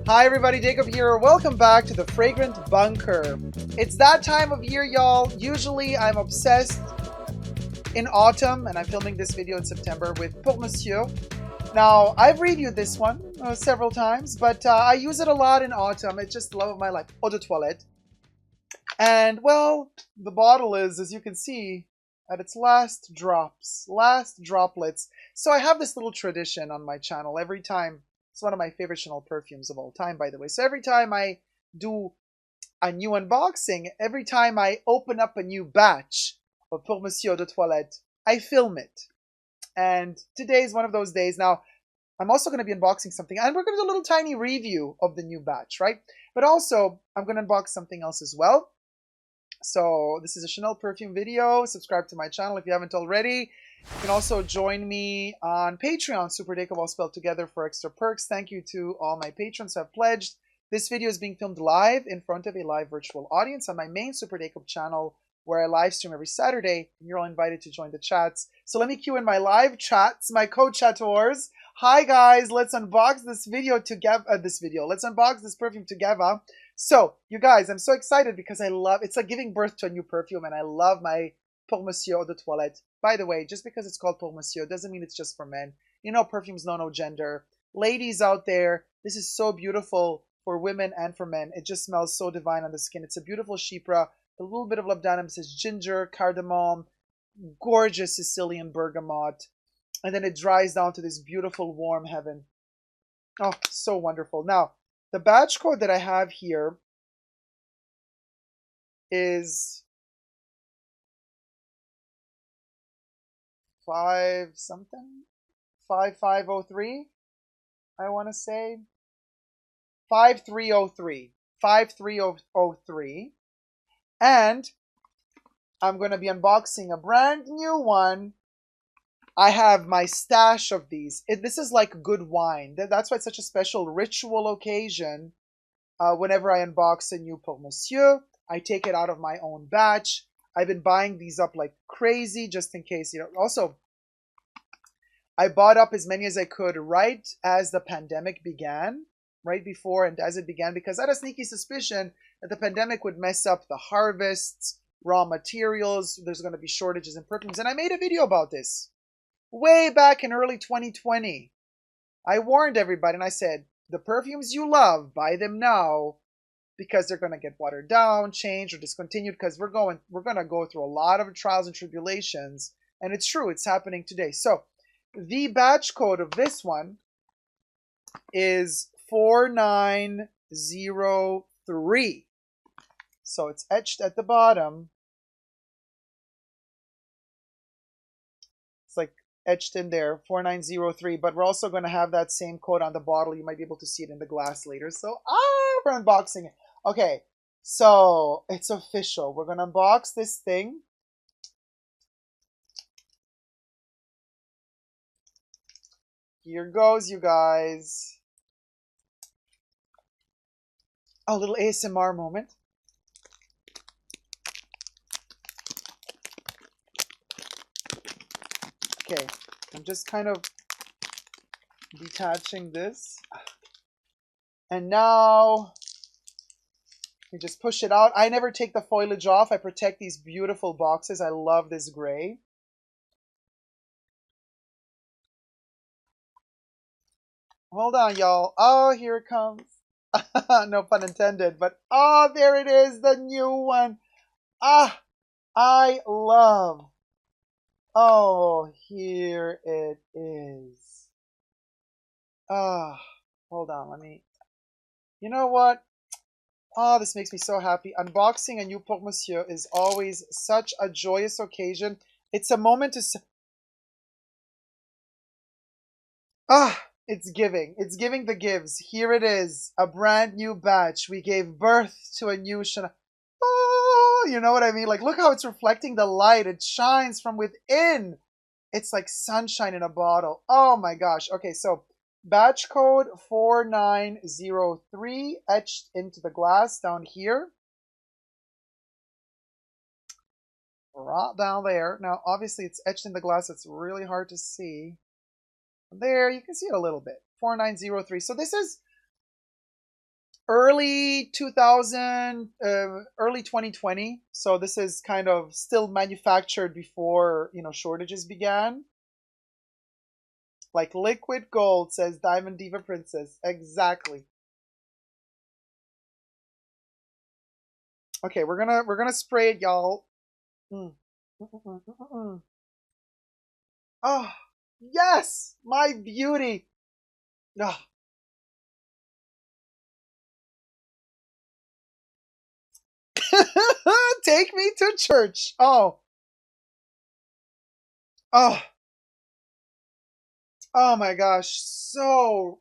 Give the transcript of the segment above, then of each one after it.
Hi everybody, Dacob here. Welcome back to the Fragrant Bunker. It's that time of year, y'all. Usually I'm obsessed in autumn, and I'm filming this video in September with Pour Monsieur. Now, I've reviewed this one several times, but I use it a lot in autumn. It's just the love of my life. Eau de Toilette. And, well, the bottle is, as you can see, at its last droplets. So I have this little tradition on my channel every time. It's one of my favorite Chanel perfumes of all time, by the way. So every time I do a new unboxing, every time I open up a new batch of Pour Monsieur Eau de Toilette, I film it. And today is one of those days. Now, I'm also going to be unboxing something, and we're going to do a little tiny review of the new batch, right? But also, I'm going to unbox something else as well. So this is a Chanel perfume video. Subscribe to my channel if you haven't already. You can also join me on Patreon, superdacob all spelled together, for extra perks. Thank you to all my patrons who have pledged. This video is being filmed live in front of a live virtual audience on my main superdacob channel, where I live stream every Saturday, and you're all invited to join the chats. So let me cue in my live chats, my co-chattors. Hi guys, let's unbox this video together. Let's unbox this perfume together. So, you guys, I'm so excited because it's like giving birth to a new perfume, and I love my Pour Monsieur Eau de Toilette. By the way, just because it's called Pour Monsieur doesn't mean it's just for men. You know, perfumes know no gender. Ladies out there, this is so beautiful for women and for men. It just smells so divine on the skin. It's a beautiful chypre. A little bit of labdanum. It says ginger, cardamom, gorgeous Sicilian bergamot. And then it dries down to this beautiful warm heaven. Oh, so wonderful. Now, the batch code that I have here is 5503, I want to say 5303, and I'm going to be unboxing a brand new one. I have my stash of these. This is like good wine. That's why it's such a special ritual occasion. Whenever I unbox a new Pour Monsieur, I take it out of my own batch. I've been buying these up like crazy just in case, you know. Also, I bought up as many as I could right as the pandemic began, right before and as it began, because I had a sneaky suspicion that the pandemic would mess up the harvests, raw materials. There's going to be shortages in perfumes. And I made a video about this way back in early 2020. I warned everybody and I said, the perfumes you love, buy them now, because they're going to get watered down, changed, or discontinued, because we're going to go through a lot of trials and tribulations. And it's true, it's happening today. So the batch code of this one is 4903. So it's etched at the bottom. It's like etched in there, 4903. But we're also going to have that same code on the bottle. You might be able to see it in the glass later. So we're unboxing it. Okay, so it's official. We're going to unbox this thing. Here goes, you guys. A little ASMR moment. Okay, I'm just kind of detaching this. And now we just push it out. I never take the foliage off. I protect these beautiful boxes. I love this gray. Hold on, y'all. Oh, here it comes. No pun intended, but oh, there it is, the new one. I love. Oh, here it is. Hold on, you know what? Oh, this makes me so happy. Unboxing a new Pour Monsieur is always such a joyous occasion. It's a moment to it's giving. It's giving the gives. Here it is. A brand new batch. We gave birth to a new Chanel. Oh, you know what I mean? Like, look how it's reflecting the light. It shines from within. It's like sunshine in a bottle. Oh my gosh. Okay, so batch code 4903 etched into the glass down here. Right down there. Now, obviously, it's etched in the glass. It's really hard to see. There, you can see it a little bit. 4903. So this is early 2000, early 2020. So this is kind of still manufactured before, shortages began. Like liquid gold, says Diamond Diva Princess. Exactly. Okay, we're gonna spray it, y'all. Mm. Mm, mm, mm, mm, mm. Oh, yes, my beauty. Ah. Take me to church. Oh, oh my gosh, so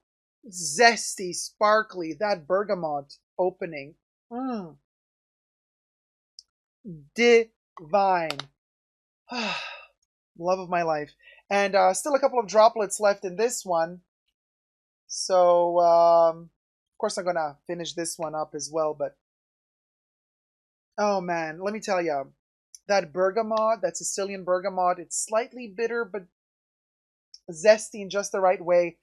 zesty, sparkly. That bergamot opening. Mm, divine. Love of my life. And still a couple of droplets left in this one. So, of course, I'm gonna finish this one up as well. But oh man, let me tell you, that bergamot, that Sicilian bergamot, it's slightly bitter but zesty in just the right way.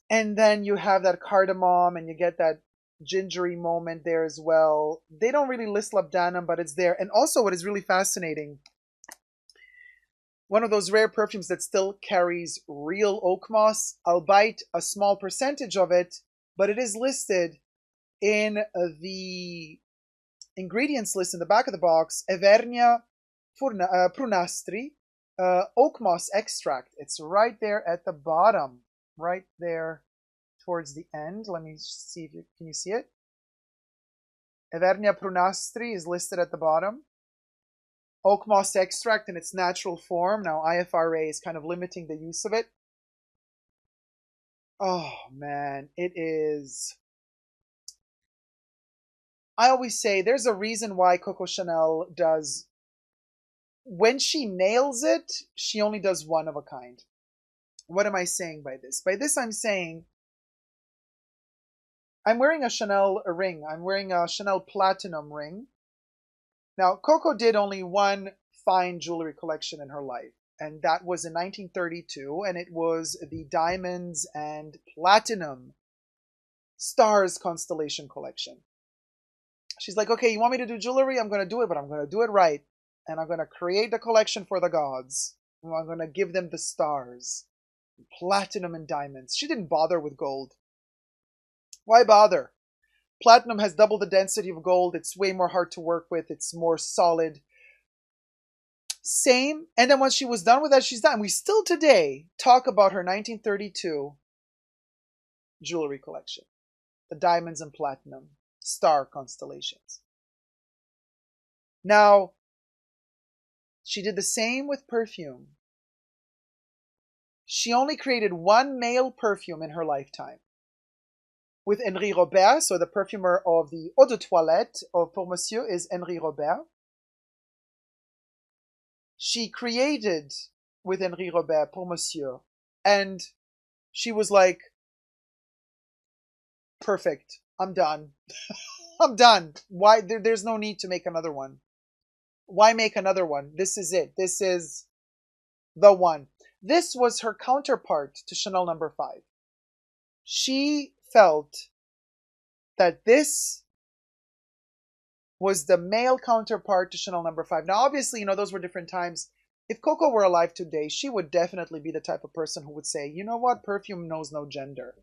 And then you have that cardamom, and you get that gingery moment there as well. They don't really list labdanum, but it's there. And also, what is really fascinating, one of those rare perfumes that still carries real oak moss, albeit a small percentage of it, but it is listed in the ingredients list in the back of the box, Evernia prunastri, oak moss extract. It's right there at the bottom, right there towards the end. Let me see if can you see it? Evernia prunastri is listed at the bottom. Oak moss extract in its natural form. Now IFRA is kind of limiting the use of it. Oh man, it is. I always say there's a reason why Coco Chanel does, when she nails it, she only does one of a kind. What am I saying by this? By this, I'm saying I'm wearing a Chanel ring. I'm wearing a Chanel Platinum ring. Now, Coco did only one fine jewelry collection in her life, and that was in 1932, and it was the Diamonds and Platinum Stars Constellation Collection. She's like, okay, you want me to do jewelry? I'm going to do it, but I'm going to do it right. And I'm going to create the collection for the gods. And I'm going to give them the stars, platinum and diamonds. She didn't bother with gold. Why bother? Platinum has double the density of gold. It's way more hard to work with. It's more solid. Same. And then once she was done with that, she's done. We still today talk about her 1932 jewelry collection, the diamonds and platinum star constellations. Now, she did the same with perfume. She only created one male perfume in her lifetime. With Henri Robert, so the perfumer of the Eau de Toilette of Pour Monsieur is Henri Robert. She created with Henri Robert Pour Monsieur, and she was like, perfect, I'm done. I'm done. Why? There's no need to make another one. Why make another one? This is it. This is the one. This was her counterpart to Chanel No. 5. She felt that this was the male counterpart to Chanel No. 5. Now, obviously, those were different times. If Coco were alive today, she would definitely be the type of person who would say, you know what, perfume knows no gender.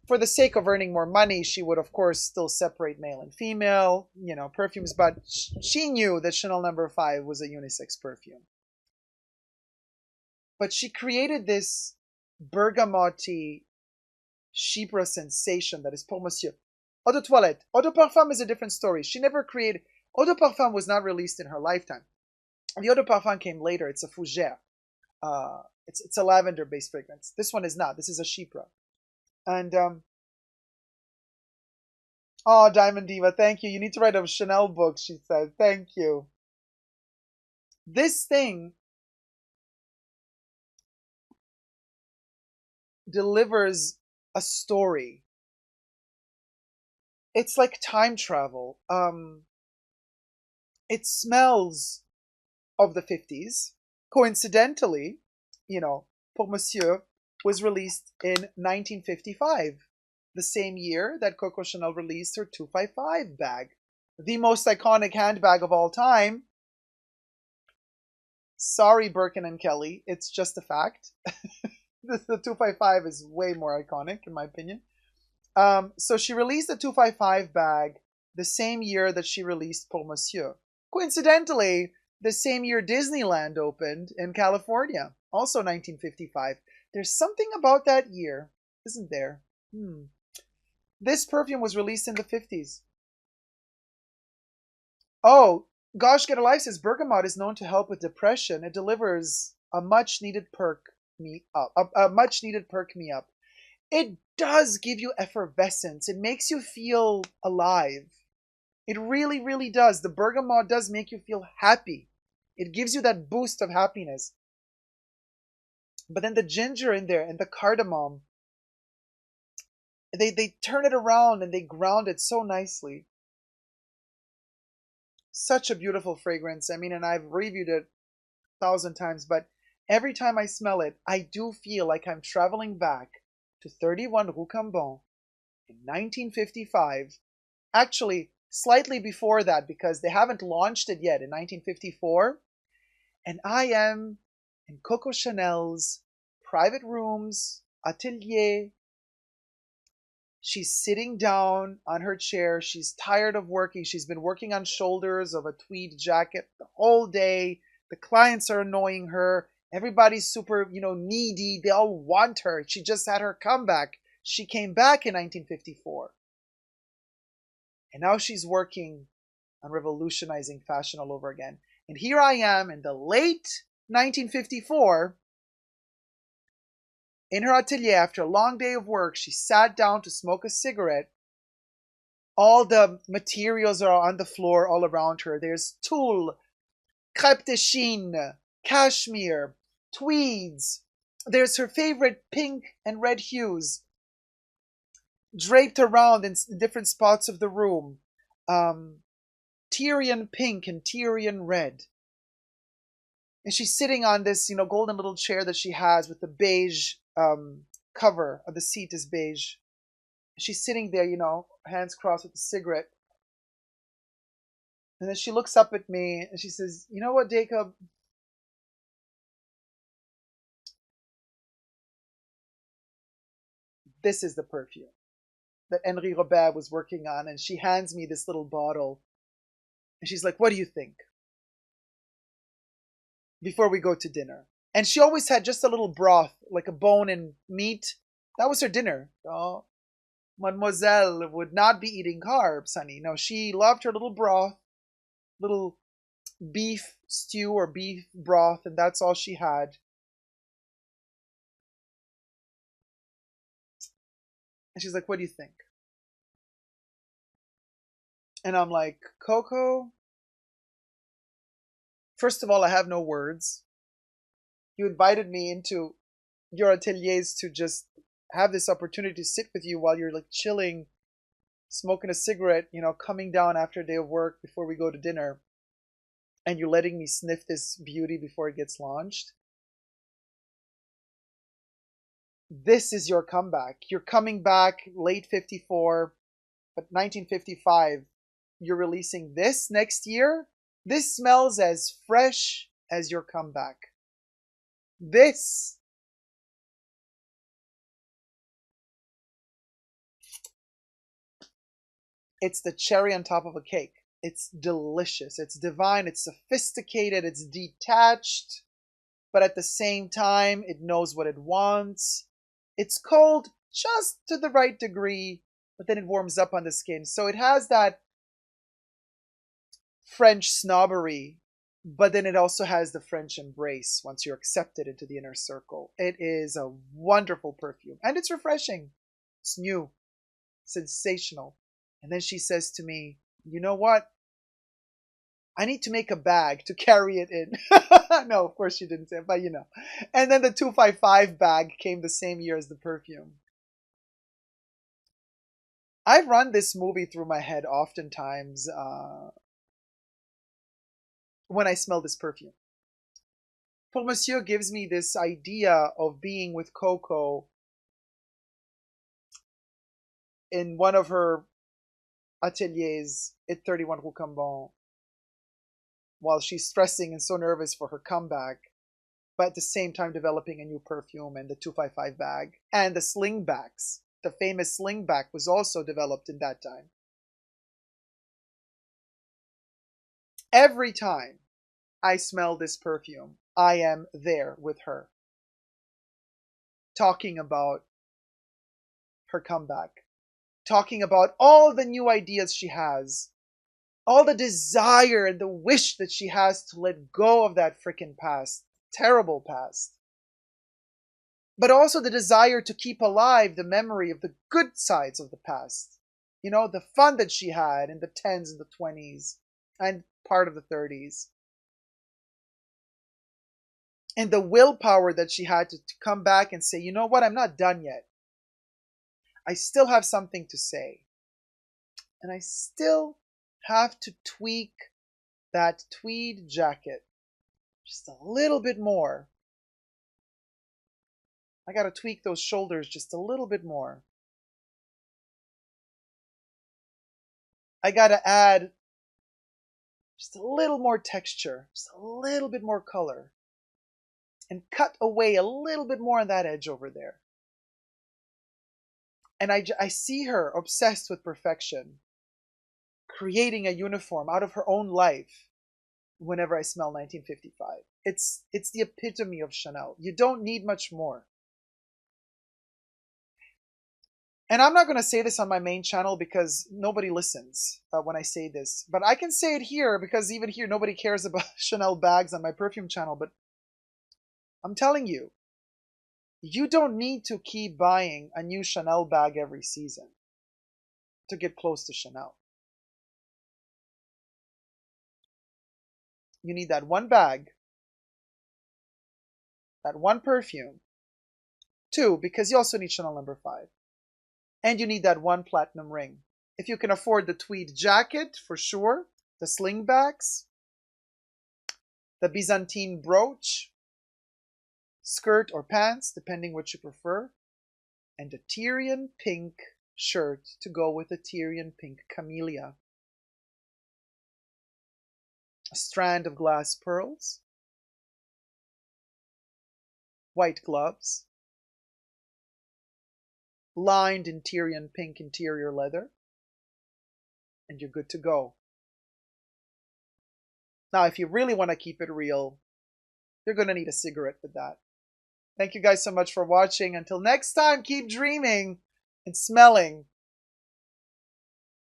For the sake of earning more money, she would, of course, still separate male and female, perfumes, but she knew that Chanel No. 5 was a unisex perfume. But she created this bergamoty chypre sensation that is Pour Monsieur. Eau de Toilette. Eau de Parfum is a different story. She never created... Eau de Parfum was not released in her lifetime. The Eau de Parfum came later. It's a fougère. It's a lavender-based fragrance. This one is not. This is a chypre. And, oh, Diamond Diva, thank you. You need to write a Chanel book, she said. Thank you. This thing delivers a story. It's like time travel. It smells of the 50s. Coincidentally, Pour Monsieur was released in 1955. the same year that Coco Chanel released her 255 bag, the most iconic handbag of all time. Sorry, Birkin and Kelly, it's just a fact. The 255 is way more iconic, in my opinion. So she released the 255 bag the same year that she released Pour Monsieur. Coincidentally, the same year Disneyland opened in California, also 1955. There's something about that year, isn't there? This perfume was released in the 50s. Oh, Gosh Get a Life says bergamot is known to help with depression. It delivers a much needed perk me up. A much needed perk me up. It does give you effervescence. It makes you feel alive. It really, really does. The bergamot does make you feel happy. It gives you that boost of happiness. But then the ginger in there and the cardamom, they turn it around and they ground it so nicely. Such a beautiful fragrance. I mean, and I've reviewed it 1,000 times, but every time I smell it, I do feel like I'm traveling back to 31 Rue Cambon in 1955. Actually, slightly before that, because they haven't launched it yet, in 1954. And I am in Coco Chanel's private rooms, atelier. She's sitting down on her chair. She's tired of working. She's been working on shoulders of a tweed jacket the whole day. The clients are annoying her. Everybody's super, needy. They all want her. She just had her comeback. She came back in 1954. And now she's working on revolutionizing fashion all over again. And here I am in the late 1954 in her atelier after a long day of work. She sat down to smoke a cigarette. All the materials are on the floor all around her. There's tulle, crêpe de chine, cashmere, tweeds. There's her favorite pink and red hues draped around in different spots of the room. Tyrian pink and Tyrian red. And she's sitting on this, golden little chair that she has with the beige cover of the seat is beige. She's sitting there, hands crossed with a cigarette. And then she looks up at me and she says, "You know what, Dacob? This is the perfume that Henri Robert was working on." And she hands me this little bottle. And she's like, "What do you think? Before we go to dinner." And she always had just a little broth, like a bone and meat. That was her dinner. Oh, Mademoiselle would not be eating carbs, honey. No, she loved her little broth, little beef stew or beef broth, and that's all she had. And she's like, "What do you think?" And I'm like, "Coco, first of all, I have no words. You invited me into your ateliers to just have this opportunity to sit with you while you're like chilling, smoking a cigarette, coming down after a day of work before we go to dinner. And you're letting me sniff this beauty before it gets launched. This is your comeback. You're coming back late 54, but 1955, you're releasing this next year. This smells as fresh as your comeback. This. It's the cherry on top of a cake. It's delicious. It's divine. It's sophisticated. It's detached. But at the same time, it knows what it wants. It's cold just to the right degree, but then it warms up on the skin. So it has that French snobbery, but then it also has the French embrace once you're accepted into the inner circle. It is a wonderful perfume, and it's refreshing. It's new, sensational. And then she says to me, "You know what? I need to make a bag to carry it in." No, of course she didn't say it, but And then the 255 bag came the same year as the perfume. I run this movie through my head oftentimes when I smell this perfume. Pour Monsieur gives me this idea of being with Coco in one of her ateliers at 31 Rue Cambon while she's stressing and so nervous for her comeback, but at the same time developing a new perfume and the 255 bag and the slingbacks. The famous slingback was also developed in that time. Every time I smell this perfume, I am there with her, talking about her comeback, talking about all the new ideas she has, all the desire and the wish that she has to let go of that freaking past, terrible past. But also the desire to keep alive the memory of the good sides of the past. You know, the fun that she had in the 10s and the 20s and part of the 30s. And the willpower that she had to come back and say, you know what, I'm not done yet. I still have something to say. And I still have to tweak that tweed jacket just a little bit more. I got to tweak those shoulders just a little bit more. I got to add just a little more texture, just a little bit more color, and cut away a little bit more on that edge over there. And I see her obsessed with perfection, creating a uniform out of her own life whenever I smell 1955. It's the epitome of Chanel. You don't need much more. And I'm not going to say this on my main channel because nobody listens when I say this. But I can say it here because even here nobody cares about Chanel bags on my perfume channel. But I'm telling you, you don't need to keep buying a new Chanel bag every season to get close to Chanel. You need that one bag, that one perfume. 2, because you also need Chanel No. 5. And you need that one platinum ring. If you can afford the tweed jacket, for sure, the slingbacks, the Byzantine brooch, skirt or pants, depending what you prefer, and a Tyrian pink shirt to go with the Tyrian pink camellia. A strand of glass pearls, white gloves, lined in Tyrian pink interior leather, and you're good to go. Now, if you really want to keep it real, you're going to need a cigarette with that. Thank you guys so much for watching. Until next time, keep dreaming and smelling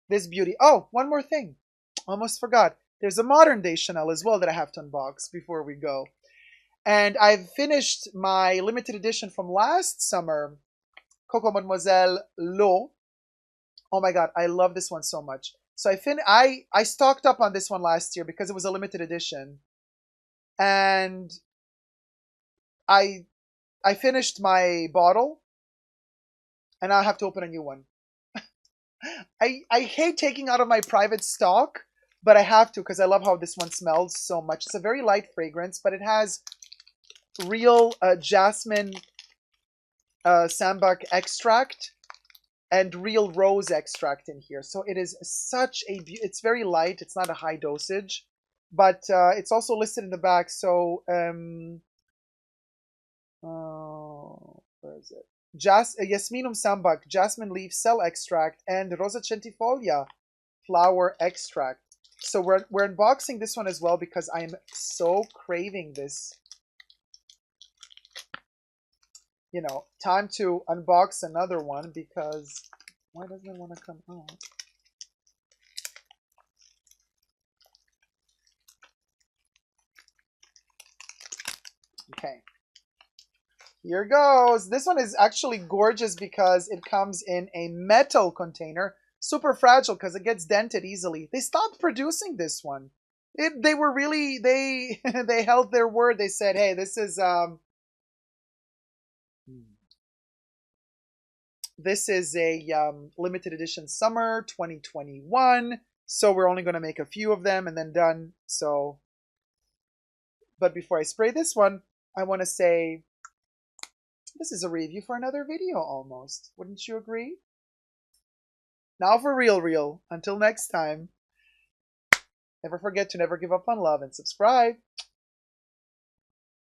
this beauty. Oh, one more thing. Almost forgot. There's a modern day Chanel as well that I have to unbox before we go. And I've finished my limited edition from last summer, Coco Mademoiselle L'Eau. Oh my god, I love this one so much. So I stocked up on this one last year because it was a limited edition. And I finished my bottle and now I have to open a new one. I hate taking out of my private stock, but I have to because I love how this one smells so much. It's a very light fragrance, but it has real jasmine sambac extract and real rose extract in here. So it is such a, it's very light. It's not a high dosage, but it's also listed in the back. So, oh, where is it? Yasminum sambac, jasmine leaf cell extract, and rosa centifolia flower extract. So we're unboxing this one as well because I'm so craving this. You know, time to unbox another one because why doesn't it want to come out? Okay. Here goes. This one is actually gorgeous because it comes in a metal container. Super fragile because it gets dented easily. They stopped producing this one. They were really, they held their word. They said, hey, this is a limited edition summer 2021. So we're only going to make a few of them and then done. So, but before I spray this one, I want to say this is a review for another video almost. Wouldn't you agree? Now for real. Until next time, never forget to never give up on love and subscribe.